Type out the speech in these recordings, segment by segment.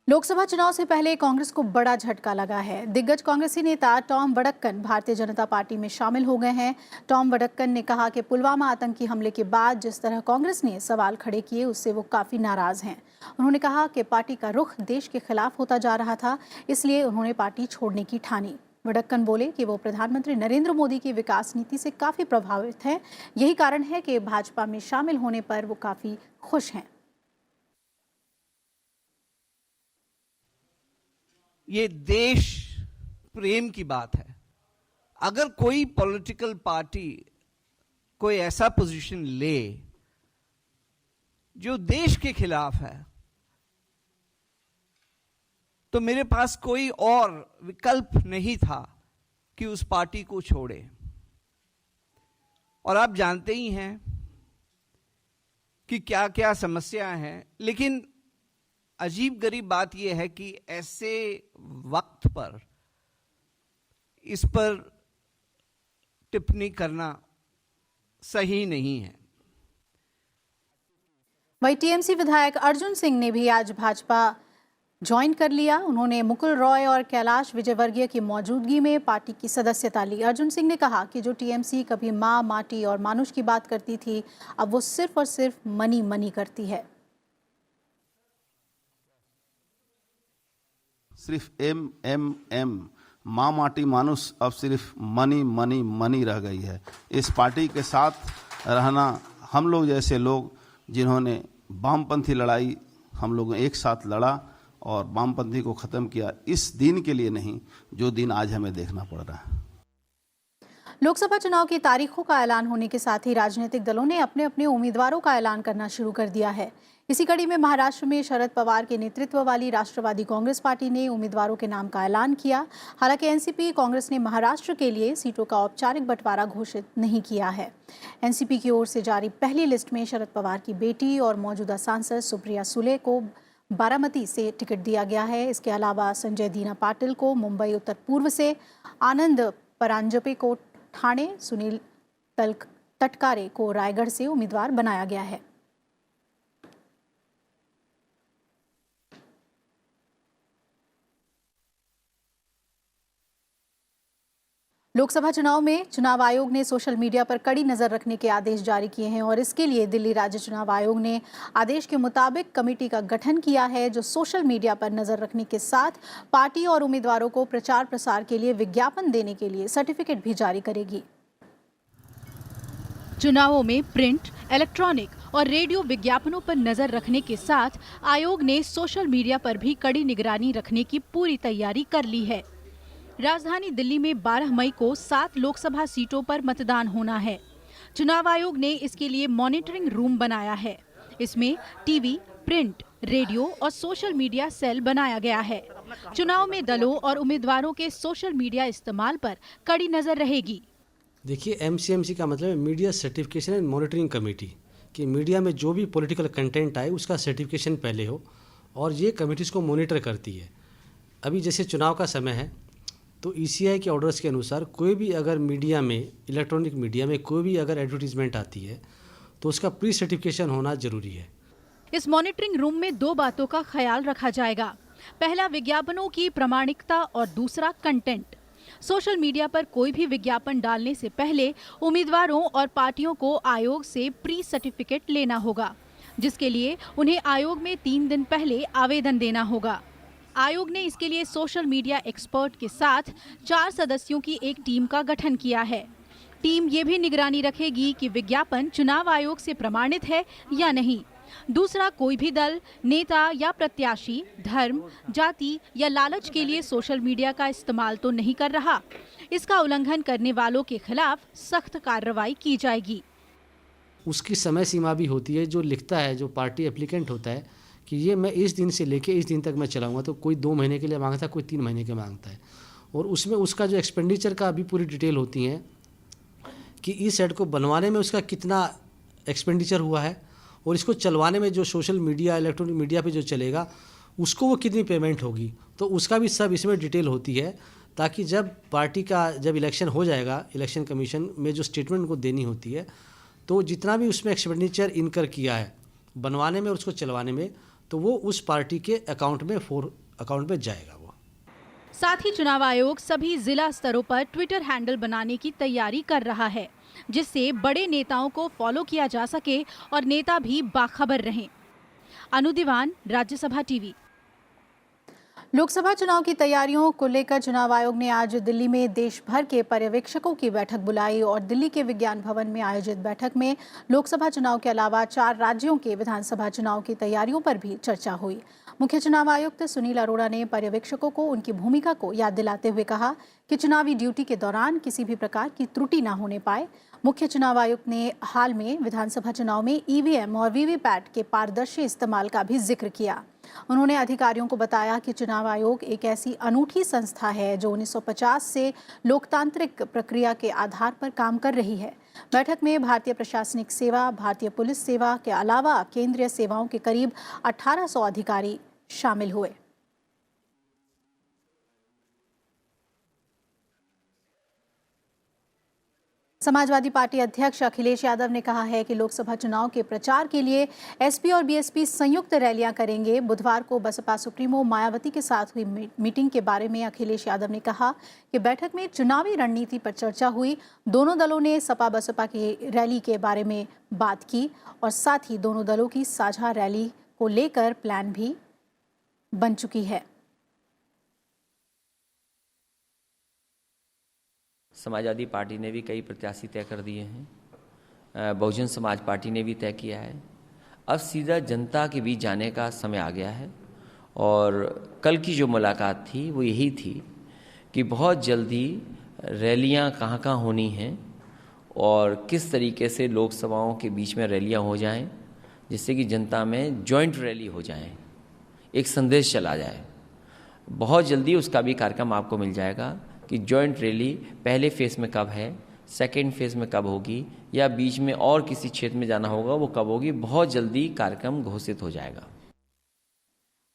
लोकसभा चुनाव से पहले कांग्रेस को बड़ा झटका लगा है। दिग्गज कांग्रेसी नेता टॉम वडक्कन भारतीय जनता पार्टी में शामिल हो गए हैं। टॉम वडक्कन ने कहा कि पुलवामा आतंकी हमले के बाद जिस तरह कांग्रेस ने सवाल खड़े किए उससे वो काफी नाराज हैं। उन्होंने कहा कि पार्टी का रुख देश के खिलाफ होता जा रहा था, इसलिए उन्होंने पार्टी छोड़ने की ठानी। वडक्कन बोले कि वो प्रधानमंत्री नरेंद्र मोदी की विकास नीति से काफी प्रभावित हैं। यही कारण है कि भाजपा में शामिल होने पर वो काफी खुश हैं। ये देश प्रेम की बात है। अगर कोई पॉलिटिकल पार्टी कोई ऐसा पोजीशन ले जो देश के खिलाफ है, तो मेरे पास कोई और विकल्प नहीं था कि उस पार्टी को छोड़े। और आप जानते ही हैं कि क्या क्या समस्याएं हैं, लेकिन अजीब गरीब बात यह है कि ऐसे वक्त पर इस पर टिप्पणी करना सही नहीं है। वहीं टीएमसी विधायक अर्जुन सिंह ने भी आज भाजपा ज्वाइन कर लिया। उन्होंने मुकुल रॉय और कैलाश विजयवर्गीय की मौजूदगी में पार्टी की सदस्यता ली। अर्जुन सिंह ने कहा कि जो टीएमसी कभी मां, माटी और मानुष की बात करती थी, अब वो सिर्फ और सिर्फ मनी मनी करती है। सिर्फ एम माँ माटी मानुष अब सिर्फ मनी मनी मनी रह गई है। इस पार्टी के साथ रहना, हम लोग जैसे लोग जिन्होंने वामपंथी लड़ाई हम लोग एक साथ लड़ा और वामपंथी को ख़त्म किया, इस दिन के लिए नहीं जो दिन आज हमें देखना पड़ रहा है। लोकसभा चुनाव की तारीखों का ऐलान होने के साथ ही राजनीतिक दलों ने अपने अपने उम्मीदवारों का ऐलान करना शुरू कर दिया है। इसी कड़ी में महाराष्ट्र में शरद पवार के नेतृत्व वाली राष्ट्रवादी कांग्रेस पार्टी ने उम्मीदवारों के नाम का ऐलान किया। हालांकि एनसीपी कांग्रेस ने महाराष्ट्र के लिए सीटों का औपचारिक बंटवारा घोषित नहीं किया है। एनसीपी की ओर से जारी पहली लिस्ट में शरद पवार की बेटी और मौजूदा सांसद सुप्रिया सुले को बारामती से टिकट दिया गया है। इसके अलावा संजय दीना पाटिल को मुंबई उत्तर पूर्व से, आनंद परांजपे को ठाणे, सुनील तटकारे को रायगढ़ से उम्मीदवार बनाया गया है। लोकसभा चुनाव में चुनाव आयोग ने सोशल मीडिया पर कड़ी नजर रखने के आदेश जारी किए हैं और इसके लिए दिल्ली राज्य चुनाव आयोग ने आदेश के मुताबिक कमेटी का गठन किया है, जो सोशल मीडिया पर नजर रखने के साथ पार्टी और उम्मीदवारों को प्रचार प्रसार के लिए विज्ञापन देने के लिए सर्टिफिकेट भी जारी करेगी। चुनावों में प्रिंट, इलेक्ट्रॉनिक और रेडियो विज्ञापनों पर नजर रखने के साथ आयोग ने सोशल मीडिया पर भी कड़ी निगरानी रखने की पूरी तैयारी कर ली है। राजधानी दिल्ली में 12 मई को 7 लोकसभा सीटों पर मतदान होना है। चुनाव आयोग ने इसके लिए मॉनिटरिंग रूम बनाया है। इसमें टीवी, प्रिंट, रेडियो और सोशल मीडिया सेल बनाया गया है। चुनाव में दलों और उम्मीदवारों के सोशल मीडिया इस्तेमाल पर कड़ी नजर रहेगी। देखिए, एमसीएमसी का मतलब है media certification and monitoring committee, कि मीडिया में जो भी पॉलिटिकल कंटेंट आए उसका सर्टिफिकेशन पहले हो, और ये कमेटी इसको मॉनिटर करती है। अभी जैसे चुनाव का समय है तो ईसीआई के ऑर्डर्स के अनुसार कोई भी अगर मीडिया में, इलेक्ट्रॉनिक मीडिया में कोई भी अगर एडवर्टीजमेंट आती है तो उसका प्री सर्टिफिकेशन होना जरूरी है। इस मॉनिटरिंग रूम में 2 बातों का ख्याल रखा जाएगा। पहला, विज्ञापनों की प्रामाणिकता और दूसरा, कंटेंट। सोशल मीडिया पर कोई भी विज्ञापन डालने से पहले उम्मीदवारों और पार्टियों को आयोग से प्री सर्टिफिकेट लेना होगा, जिसके लिए उन्हें आयोग में 3 दिन पहले आवेदन देना होगा। आयोग ने इसके लिए सोशल मीडिया एक्सपर्ट के साथ 4 सदस्यों की एक टीम का गठन किया है। टीम ये भी निगरानी रखेगी कि विज्ञापन चुनाव आयोग से प्रमाणित है या नहीं। दूसरा, कोई भी दल, नेता या प्रत्याशी धर्म, जाति या लालच के लिए सोशल मीडिया का इस्तेमाल तो नहीं कर रहा। इसका उल्लंघन करने वालों के खिलाफ सख्त कार्रवाई की जाएगी। उसकी समय सीमा भी होती है। जो लिखता है, जो पार्टी एप्लीकेंट होता है कि ये मैं इस दिन से लेके इस दिन तक मैं चलाऊंगा, तो कोई 2 महीने के लिए मांगता है, कोई 3 महीने के मांगता है, और उसमें उसका जो एक्सपेंडिचर का भी पूरी डिटेल होती है कि इस एड को बनवाने में उसका कितना एक्सपेंडिचर हुआ है और इसको चलवाने में जो सोशल मीडिया, इलेक्ट्रॉनिक मीडिया पे जो चलेगा उसको वो कितनी पेमेंट होगी, तो उसका भी सब इसमें डिटेल होती है, ताकि जब पार्टी का जब इलेक्शन हो जाएगा, इलेक्शन कमीशन में जो स्टेटमेंट उनको देनी होती है, तो जितना भी उसमें एक्सपेंडिचर इनकर किया है बनवाने में और उसको चलवाने में, तो वो उस पार्टी के अकाउंट में जाएगा वो। साथ ही चुनाव आयोग सभी जिला स्तरों पर ट्विटर हैंडल बनाने की तैयारी कर रहा है, जिससे बड़े नेताओं को फॉलो किया जा सके और नेता भी बाखबर रहें। अनु दीवान, राज्यसभा टीवी। लोकसभा चुनाव की तैयारियों को लेकर चुनाव आयोग ने आज दिल्ली में देश भर के पर्यवेक्षकों की बैठक बुलाई और दिल्ली के विज्ञान भवन में आयोजित बैठक में लोकसभा चुनाव के अलावा 4 राज्यों के विधानसभा चुनाव की तैयारियों पर भी चर्चा हुई। मुख्य चुनाव आयुक्त सुनील अरोड़ा ने पर्यवेक्षकों को उनकी भूमिका को याद दिलाते हुए कहा कि चुनावी ड्यूटी के दौरान किसी भी प्रकार की त्रुटि न होने पाए। मुख्य चुनाव आयुक्त ने हाल में विधानसभा चुनाव में ईवीएम और वीवीपैट के पारदर्शी इस्तेमाल का भी जिक्र किया। उन्होंने अधिकारियों को बताया कि चुनाव आयोग एक ऐसी अनूठी संस्था है जो 1950 से लोकतांत्रिक प्रक्रिया के आधार पर काम कर रही है। बैठक में भारतीय प्रशासनिक सेवा, भारतीय पुलिस सेवा के अलावा केंद्रीय सेवाओं के करीब 1800 अधिकारी शामिल हुए। समाजवादी पार्टी अध्यक्ष अखिलेश यादव ने कहा है कि लोकसभा चुनाव के प्रचार के लिए एसपी और बीएसपी संयुक्त रैलियां करेंगे। बुधवार को बसपा सुप्रीमो मायावती के साथ हुई मीटिंग के बारे में अखिलेश यादव ने कहा कि बैठक में चुनावी रणनीति पर चर्चा हुई। दोनों दलों ने सपा बसपा की रैली के बारे में बात की और साथ ही दोनों दलों की साझा रैली को लेकर प्लान भी बन चुकी है। समाजवादी पार्टी ने भी कई प्रत्याशी तय कर दिए हैं, बहुजन समाज पार्टी ने भी तय किया है। अब सीधा जनता के बीच जाने का समय आ गया है और कल की जो मुलाकात थी वो यही थी कि बहुत जल्दी रैलियां कहाँ कहाँ होनी हैं और किस तरीके से लोकसभाओं के बीच में रैलियां हो जाएं, जिससे कि जनता में जॉइंट रैली हो जाएं, एक संदेश चला जाए। बहुत जल्दी उसका भी कार्यक्रम आपको मिल जाएगा कि जॉइंट रैली पहले फेज़ में कब है, सेकेंड फेज़ में कब होगी या बीच में और किसी क्षेत्र में जाना होगा वो कब होगी। बहुत जल्दी कार्यक्रम घोषित हो जाएगा।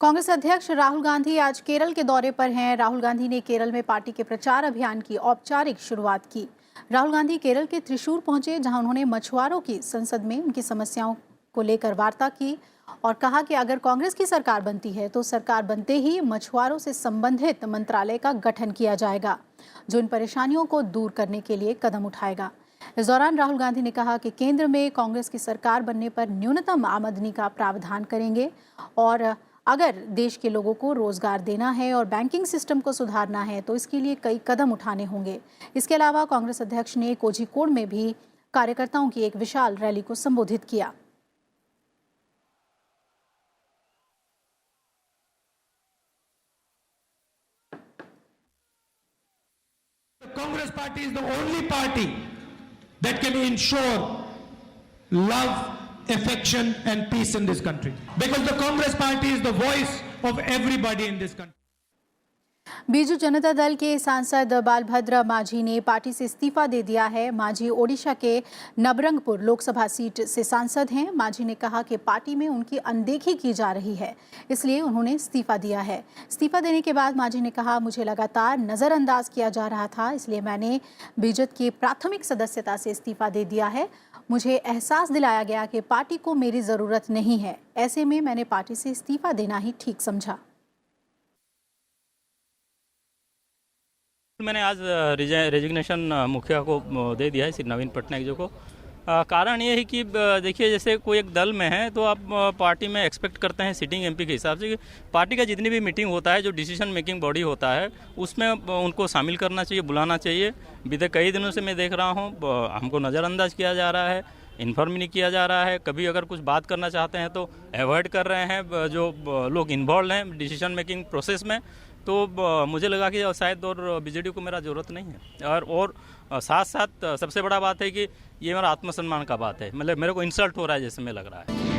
कांग्रेस अध्यक्ष राहुल गांधी आज केरल के दौरे पर हैं। राहुल गांधी ने केरल में पार्टी के प्रचार अभियान की औपचारिक शुरुआत की। राहुल गांधी केरल के त्रिशूर पहुंचे, जहां उन्होंने मछुआरों की संसद में उनकी समस्याओं को लेकर वार्ता की और कहा कि अगर कांग्रेस की सरकार बनती है तो सरकार बनते ही मछुआरों से संबंधित मंत्रालय का गठन किया जाएगा, जो इन परेशानियों को दूर करने के लिए कदम उठाएगा। इस दौरान राहुल गांधी ने कहा कि केंद्र में कांग्रेस की सरकार बनने पर न्यूनतम आमदनी का प्रावधान करेंगे और अगर देश के लोगों को रोजगार देना है और बैंकिंग सिस्टम को सुधारना है तो इसके लिए कई कदम उठाने होंगे। इसके अलावा कांग्रेस अध्यक्ष ने कोझिकोड में भी कार्यकर्ताओं की एक विशाल रैली को संबोधित किया। Congress party is the only party that can ensure love, affection and peace in this country, because the Congress party is the voice of everybody in this country. Biju Janata Dal के सांसद बालभद्र माझी ने पार्टी से इस्तीफा दे दिया है। माझी ओडिशा के नबरंगपुर लोकसभा सीट से सांसद हैं। माझी ने कहा कि पार्टी में उनकी अनदेखी की जा रही है, इसलिए उन्होंने इस्तीफा दिया है। इस्तीफा देने के बाद माझी ने कहा, मुझे लगातार नज़रअंदाज किया जा रहा था, इसलिए मैंने बीजेपी की प्राथमिक सदस्यता से इस्तीफा दे दिया है। मुझे एहसास दिलाया गया कि पार्टी को मेरी ज़रूरत नहीं है, ऐसे में मैंने पार्टी से इस्तीफा देना ही ठीक समझा। मैंने आज रेजिग्नेशन मुखिया को दे दिया है, श्री नवीन पटनायक जी को। कारण ये है कि देखिए, जैसे कोई एक दल में है तो आप पार्टी में एक्सपेक्ट करते हैं सिटिंग एमपी के हिसाब से कि पार्टी का जितनी भी मीटिंग होता है, जो डिसीजन मेकिंग बॉडी होता है, उसमें उनको शामिल करना चाहिए, बुलाना चाहिए। बीते कई दिनों से मैं देख रहा हूँ हमको नज़रअंदाज किया जा रहा है, इन्फॉर्म नहीं किया जा रहा है। कभी अगर कुछ बात करना चाहते हैं तो अवॉइड कर रहे हैं जो लोग इन्वॉल्व हैं डिसीजन मेकिंग प्रोसेस में। तो मुझे लगा कि शायद और बीजेडी को मेरा ज़रूरत नहीं है। और साथ साथ सबसे बड़ा बात है कि ये मेरा आत्मसम्मान का बात है, मतलब मेरे को इंसल्ट हो रहा है जैसे मैं लग रहा है।